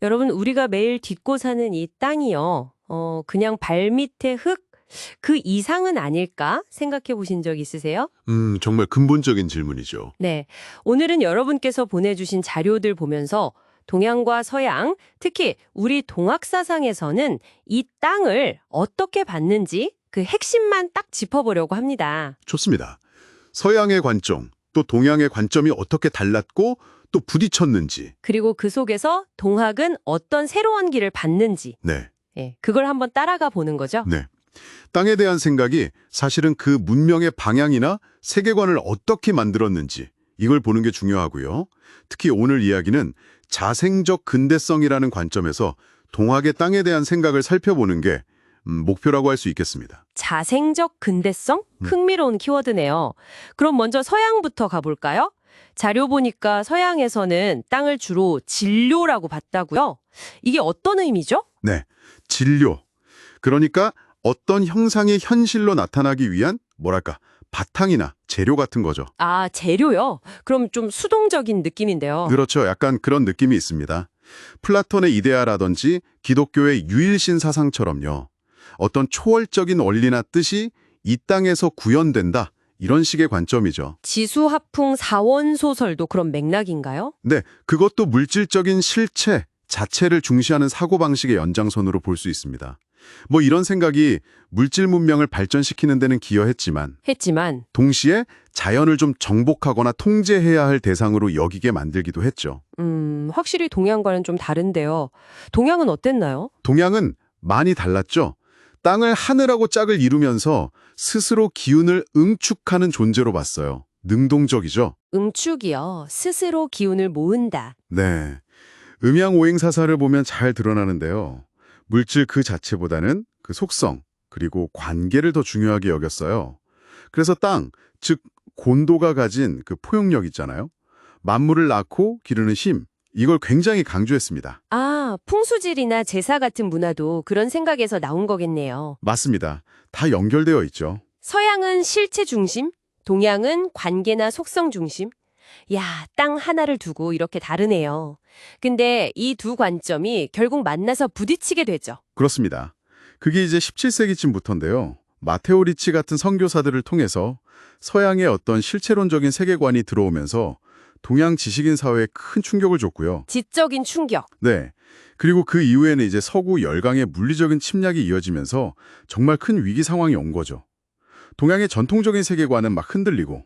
여러분, 우리가 매일 딛고 사는 이 땅이요. 그냥 발밑의 흙? 그 이상은 아닐까 생각해 보신 적 있으세요? 정말 근본적인 질문이죠. 네. 오늘은 여러분께서 보내주신 자료들 보면서 동양과 서양, 특히 우리 동학사상에서는 이 땅을 어떻게 봤는지 그 핵심만 딱 짚어보려고 합니다. 좋습니다. 서양의 관점, 또 동양의 관점이 어떻게 달랐고 또 부딪혔는지. 그리고 그 속에서 동학은 어떤 새로운 길을 받는지, 네, 예, 그걸 한번 따라가 보는 거죠. 네. 땅에 대한 생각이 사실은 그 문명의 방향이나 세계관을 어떻게 만들었는지 이걸 보는 게 중요하고요. 특히 오늘 이야기는 자생적 근대성이라는 관점에서 동학의 땅에 대한 생각을 살펴보는 게 목표라고 할 수 있겠습니다. 자생적 근대성? 흥미로운 키워드네요. 그럼 먼저 서양부터 가볼까요? 자료 보니까 서양에서는 땅을 주로 진료라고 봤다고요? 이게 어떤 의미죠? 네, 진료. 그러니까 어떤 형상이 현실로 나타나기 위한 뭐랄까 바탕이나 재료 같은 거죠. 아, 재료요? 그럼 좀 수동적인 느낌인데요. 그렇죠. 약간 그런 느낌이 있습니다. 플라톤의 이데아라든지 기독교의 유일신 사상처럼요. 어떤 초월적인 원리나 뜻이 이 땅에서 구현된다. 이런 식의 관점이죠. 지수화풍 사원 소설도 그런 맥락인가요? 네, 그것도 물질적인 실체 자체를 중시하는 사고방식의 연장선으로 볼 수 있습니다. 뭐 이런 생각이 물질 문명을 발전시키는 데는 기여했지만 했지만 동시에 자연을 좀 정복하거나 통제해야 할 대상으로 여기게 만들기도 했죠. 확실히 동양과는 좀 다른데요. 동양은 어땠나요? 동양은 많이 달랐죠. 땅을 하늘하고 짝을 이루면서 스스로 기운을 응축하는 존재로 봤어요. 능동적이죠. 응축이요. 스스로 기운을 모은다. 네. 음양오행사사를 보면 잘 드러나는데요. 물질 그 자체보다는 그 속성, 그리고 관계를 더 중요하게 여겼어요. 그래서 땅, 즉 곤도가 가진 그 포용력 있잖아요. 만물을 낳고 기르는 힘, 이걸 굉장히 강조했습니다. 아, 풍수질이나 제사 같은 문화도 그런 생각에서 나온 거겠네요. 맞습니다. 다 연결되어 있죠. 서양은 실체 중심, 동양은 관계나 속성 중심. 야, 땅 하나를 두고 이렇게 다르네요. 근데 이 두 관점이 결국 만나서 부딪히게 되죠. 그렇습니다. 그게 이제 17세기쯤부터인데요. 마테오 리치 같은 선교사들을 통해서 서양의 어떤 실체론적인 세계관이 들어오면서 동양 지식인 사회에 큰 충격을 줬고요. 지적인 충격. 네. 그리고 그 이후에는 이제 서구 열강의 물리적인 침략이 이어지면서 정말 큰 위기 상황이 온 거죠. 동양의 전통적인 세계관은 막 흔들리고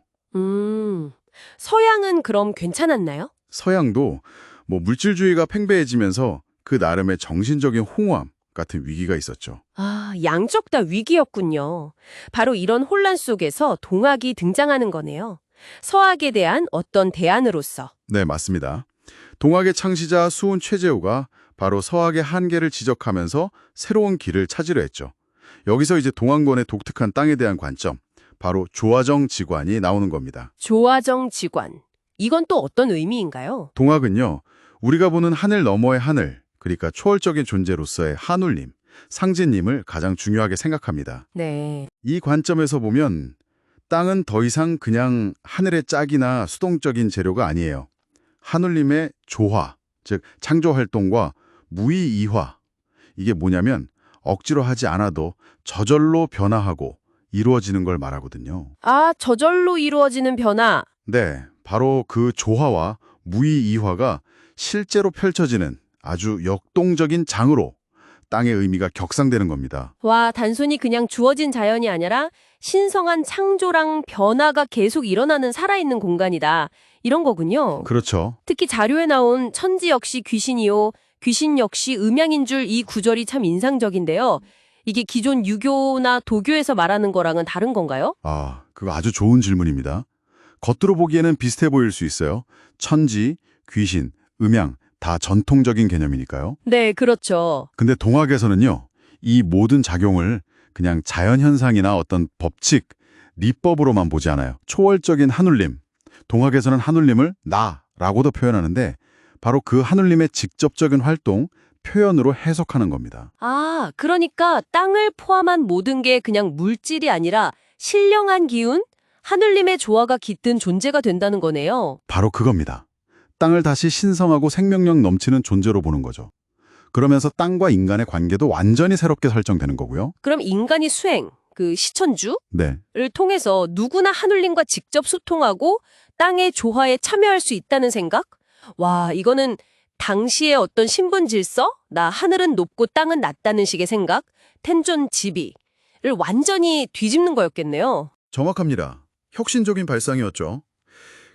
서양은 그럼 괜찮았나요? 서양도 뭐 물질주의가 팽배해지면서 그 나름의 정신적인 홍황 같은 위기가 있었죠. 아, 양쪽 다 위기였군요. 바로 이런 혼란 속에서 동학이 등장하는 거네요. 서학에 대한 어떤 대안으로서. 네, 맞습니다. 동학의 창시자 수훈 최재우가 바로 서학의 한계를 지적하면서 새로운 길을 찾으려 했죠. 여기서 이제 동학권의 독특한 땅에 대한 관점, 바로 조화정 지관이 나오는 겁니다. 조화정 지관. 이건 또 어떤 의미인가요? 동학은요, 우리가 보는 하늘 너머의 하늘, 그러니까 초월적인 존재로서의 하늘님, 상제님을 가장 중요하게 생각합니다. 네. 이 관점에서 보면 땅은 더 이상 그냥 하늘의 짝이나 수동적인 재료가 아니에요. 하늘님의 조화, 즉 창조활동과 무의이화. 이게 뭐냐면 억지로 하지 않아도 저절로 변화하고 이루어지는 걸 말하거든요. 아, 저절로 이루어지는 변화. 네, 바로 그 조화와 무의이화가 실제로 펼쳐지는 아주 역동적인 장으로 땅의 의미가 격상되는 겁니다. 와, 단순히 그냥 주어진 자연이 아니라 신성한 창조랑 변화가 계속 일어나는 살아있는 공간이다. 이런 거군요. 그렇죠. 특히 자료에 나온 천지 역시 귀신이요, 귀신 역시 음양인 줄 이 구절이 참 인상적인데요. 이게 기존 유교나 도교에서 말하는 거랑은 다른 건가요? 아, 그거 아주 좋은 질문입니다. 겉으로 보기에는 비슷해 보일 수 있어요. 천지, 귀신, 음양 다 전통적인 개념이니까요. 네, 그렇죠. 근데 동학에서는요, 이 모든 작용을 그냥 자연현상이나 어떤 법칙, 리법으로만 보지 않아요. 초월적인 하늘림, 동학에서는 하늘림을 나라고도 표현하는데 바로 그 하늘림의 직접적인 활동, 표현으로 해석하는 겁니다. 아, 그러니까 땅을 포함한 모든 게 그냥 물질이 아니라 신령한 기운, 하늘님의 조화가 깃든 존재가 된다는 거네요. 바로 그겁니다. 땅을 다시 신성하고 생명력 넘치는 존재로 보는 거죠. 그러면서 땅과 인간의 관계도 완전히 새롭게 설정되는 거고요. 그럼 인간이 수행, 그 시천주를 네. 통해서 누구나 하늘님과 직접 소통하고 땅의 조화에 참여할 수 있다는 생각? 와, 이거는 당시의 어떤 신분 질서? 나 하늘은 높고 땅은 낮다는 식의 생각? 텐존지비를 완전히 뒤집는 거였겠네요. 정확합니다. 혁신적인 발상이었죠.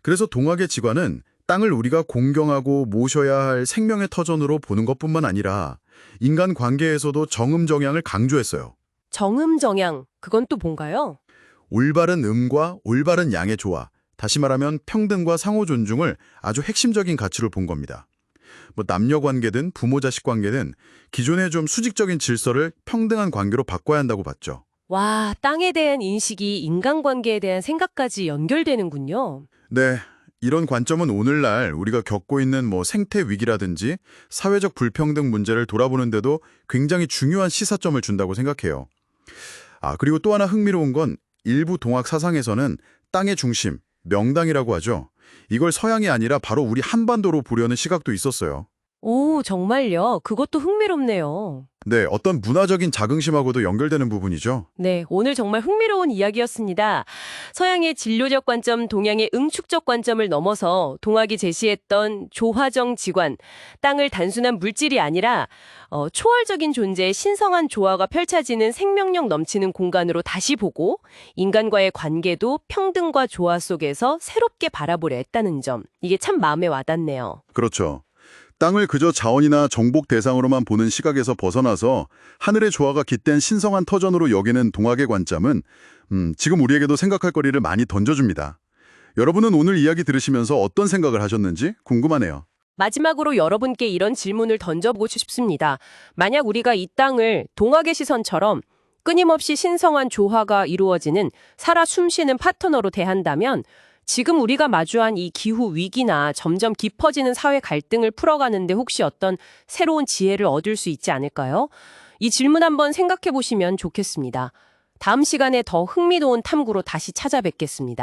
그래서 동학의 직관은 땅을 우리가 공경하고 모셔야 할 생명의 터전으로 보는 것뿐만 아니라 인간 관계에서도 정음정양을 강조했어요. 정음정양, 그건 또 뭔가요? 올바른 음과 올바른 양의 조화, 다시 말하면 평등과 상호 존중을 아주 핵심적인 가치로 본 겁니다. 뭐 남녀 관계든 부모 자식 관계든 기존의 좀 수직적인 질서를 평등한 관계로 바꿔야 한다고 봤죠. 와, 땅에 대한 인식이 인간관계에 대한 생각까지 연결되는군요. 네, 이런 관점은 오늘날 우리가 겪고 있는 뭐 생태 위기라든지 사회적 불평등 문제를 돌아보는데도 굉장히 중요한 시사점을 준다고 생각해요. 그리고 또 하나 흥미로운 건 일부 동학 사상에서는 땅의 중심, 명당이라고 하죠. 이걸 서양이 아니라 바로 우리 한반도로 보려는 시각도 있었어요. 오, 정말요? 그것도 흥미롭네요. 네, 어떤 문화적인 자긍심하고도 연결되는 부분이죠. 네, 오늘 정말 흥미로운 이야기였습니다. 서양의 진료적 관점, 동양의 응축적 관점을 넘어서 동학이 제시했던 조화정 지관, 땅을 단순한 물질이 아니라 초월적인 존재의 신성한 조화가 펼쳐지는 생명력 넘치는 공간으로 다시 보고 인간과의 관계도 평등과 조화 속에서 새롭게 바라보려 했다는 점, 이게 참 마음에 와닿네요. 그렇죠. 땅을 그저 자원이나 정복 대상으로만 보는 시각에서 벗어나서 하늘의 조화가 깃댄 신성한 터전으로 여기는 동학의 관점은 지금 우리에게도 생각할 거리를 많이 던져줍니다. 여러분은 오늘 이야기 들으시면서 어떤 생각을 하셨는지 궁금하네요. 마지막으로 여러분께 이런 질문을 던져보고 싶습니다. 만약 우리가 이 땅을 동학의 시선처럼 끊임없이 신성한 조화가 이루어지는 살아 숨쉬는 파트너로 대한다면 지금 우리가 마주한 이 기후 위기나 점점 깊어지는 사회 갈등을 풀어가는데 혹시 어떤 새로운 지혜를 얻을 수 있지 않을까요? 이 질문 한번 생각해 보시면 좋겠습니다. 다음 시간에 더 흥미로운 탐구로 다시 찾아뵙겠습니다.